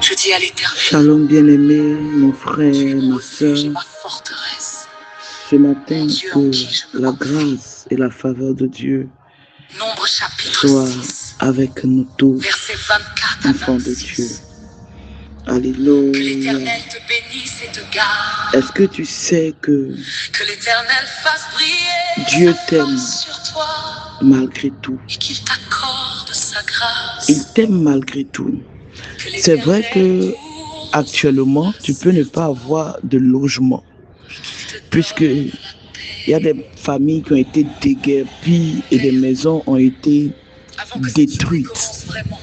Je dis à l'Éternel, Shalom bien-aimé, mon frère, ma soeur. tu es ma forteresse, Ce matin, Dieu en que qui je me la confie. grâce et la faveur de Dieu Nombre chapitre soient 6, avec nous tous, versets 24 à enfants de Dieu. 26. Que Alléluia. l'Éternel te bénisse et te garde. Est-ce que tu sais que Que l'Éternel fasse briller Dieu sa t'aime face sur toi malgré tout? et qu'il t'accorde sa grâce. Il t'aime malgré tout. Que C'est vrai l'Éternel que actuellement, tu peux ne pas avoir de logement, puisque il y a des familles qui ont été déguerpies et des maisons ont été avant que cette détruites. journée commence vraiment.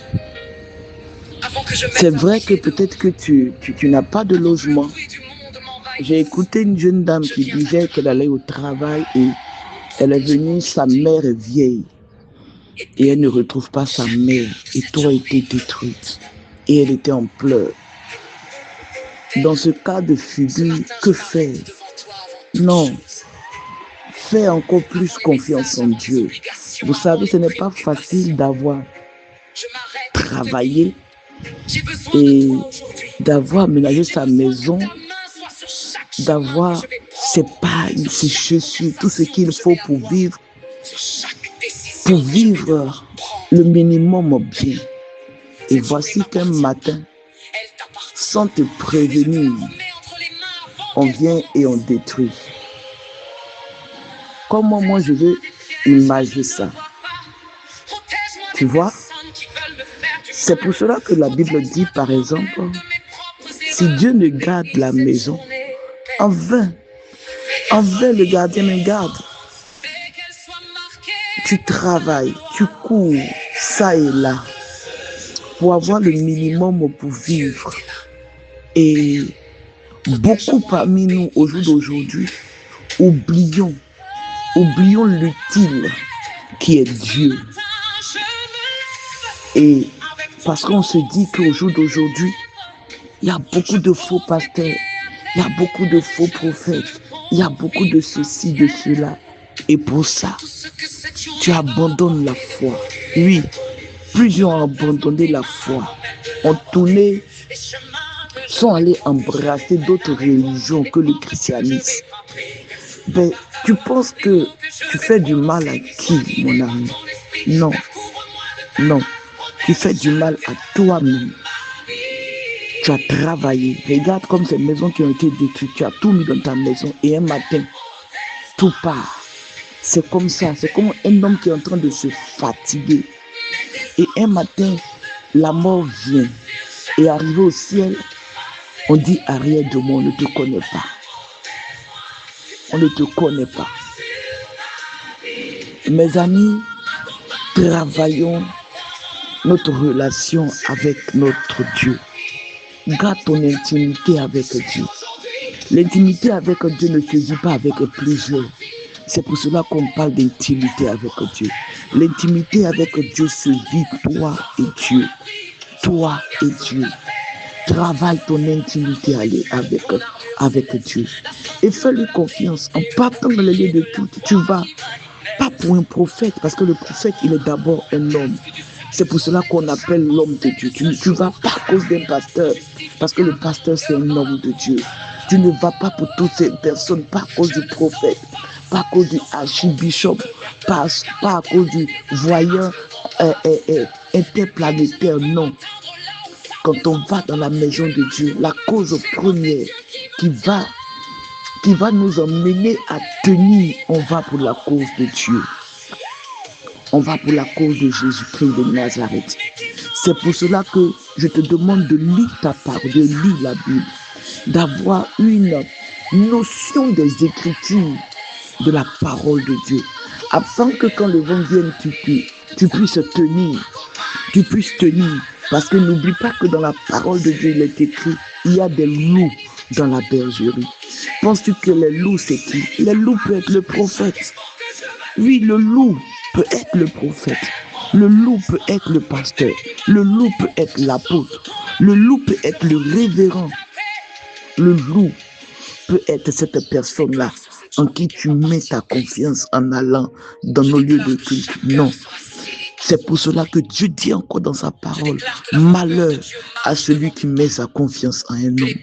Avant que je mette C'est un vrai que pied dehors. peut-être que tu n'as pas de Avant que le logement. bruit du monde m'envahisse. J'ai écouté une jeune dame qui disait qu'elle allait au travail et elle est venue, sa mère est vieille et elle ne retrouve pas sa mère et tout a été détruite et elle était en pleurs. Dans ce cas de figure, que faire? Non, fais encore plus confiance en Dieu. Vous savez, ce n'est pas facile d'avoir travaillé et d'avoir ménagé sa maison, d'avoir ses pailles, ses chaussures, tout ce qu'il faut pour vivre le minimum bien. Et voici qu'un matin, sans te prévenir, on vient et on détruit. Comment moi je veux imaginer ça? Tu vois? C'est pour cela que la Bible dit, par exemple, si Dieu ne garde la maison, en vain le gardien me garde. Tu travailles, tu cours, ça et là, pour avoir le minimum pour vivre. Et beaucoup parmi nous, au jour d'aujourd'hui, oublions l'utile qui est Dieu. Et parce qu'on se dit qu'au jour d'aujourd'hui, il y a beaucoup de faux pasteurs, il y a beaucoup de faux prophètes, il y a beaucoup de ceci, de cela. Et pour ça, tu abandonnes la foi. Oui, plusieurs ont abandonné la foi, ont tourné, sont allés embrasser d'autres religions que le christianisme. Ben, tu penses que tu fais du mal à qui, mon ami? Non, tu fais du mal à toi-même. Tu as travaillé. Regarde comme ces maisons qui ont été détruites. Tu as tout mis dans ta maison et un matin, tout part. C'est comme ça. C'est comme un homme qui est en train de se fatiguer. Et un matin, la mort vient. Et arrivé au ciel, on dit arrière de moi, on ne te connaît pas. On ne te connaît pas. Mes amis, travaillons notre relation avec notre Dieu. Garde ton intimité avec Dieu. L'intimité avec Dieu ne se vit pas avec plusieurs. C'est pour cela qu'on parle d'intimité avec Dieu. L'intimité avec Dieu se vit toi et Dieu. Toi et Dieu. Travaille ton intimité avec Dieu. Et fais-lui confiance. En partant dans les lieux de culte, tu vas pas pour un prophète, parce que le prophète, il est d'abord un homme. C'est pour cela qu'on appelle l'homme de Dieu. Tu ne vas pas à cause d'un pasteur, parce que le pasteur, c'est un homme de Dieu. Tu ne vas pas pour toutes ces personnes, pas à cause du prophète, pas à cause du archibishop, pas à cause du voyant interplanétaire, non. Quand on va dans la maison de Dieu, la cause première qui va nous emmener à tenir, on va pour la cause de Dieu. On va pour la cause de Jésus-Christ de Nazareth. C'est pour cela que je te demande de lire ta parole, de lire la Bible, d'avoir une notion des Écritures, de la parole de Dieu, afin que quand le vent vienne, tu puisses tenir. Parce que n'oublie pas que dans la parole de Dieu, il est écrit, il y a des loups dans la bergerie. Penses-tu que les loups, c'est qui? Les loups peuvent être le prophète. Oui, le loup peut être le prophète. Le loup peut être le pasteur. Le loup peut être l'apôtre. Le loup peut être le révérend. Le loup peut être cette personne-là en qui tu mets ta confiance en allant dans nos lieux de culte. Non. C'est pour cela que Dieu dit encore dans sa parole, malheur à celui qui met sa confiance en un homme.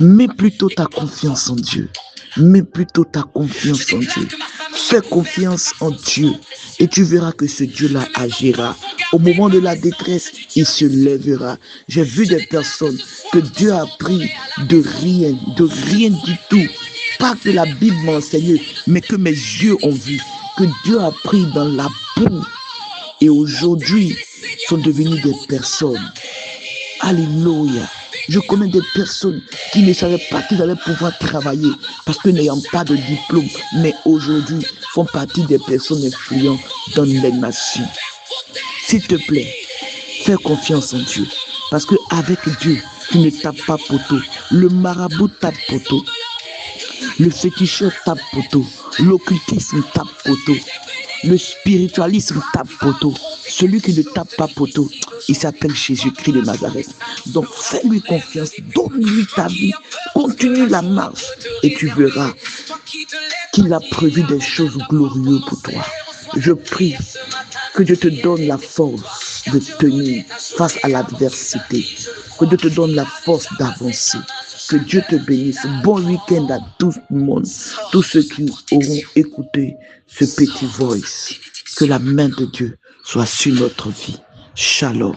Mets plutôt ta confiance en Dieu. Mets plutôt ta confiance en Dieu. Fais confiance en Dieu et tu verras que ce Dieu-là agira. Au moment de la détresse, il se lèvera. J'ai vu des personnes que Dieu a pris de rien du tout. Pas que la Bible m'a enseigné, mais que mes yeux ont vu, que Dieu a pris dans la boue. Et aujourd'hui, sont devenus des personnes. Alléluia. Je connais des personnes qui ne savaient pas qu'ils allaient pouvoir travailler parce que n'ayant pas de diplôme, mais aujourd'hui font partie des personnes influentes dans les nations. S'il te plaît, fais confiance en Dieu. Parce qu'avec Dieu, tu ne tapes pas poteau. Le marabout tape poteau. Le féticheur tape poteau. L'occultisme tape poteau. Le spiritualisme tape poteau. Celui qui ne tape pas poteau, il s'appelle Jésus-Christ de Nazareth. Donc fais-lui confiance, donne-lui ta vie, continue la marche et tu verras qu'il a prévu des choses glorieuses pour toi. Je prie que Dieu te donne la force de tenir face à l'adversité, que Dieu te donne la force d'avancer. Que Dieu te bénisse. Bon week-end à tout le monde, tous ceux qui auront écouté ce petit voice. Que la main de Dieu soit sur notre vie. Shalom.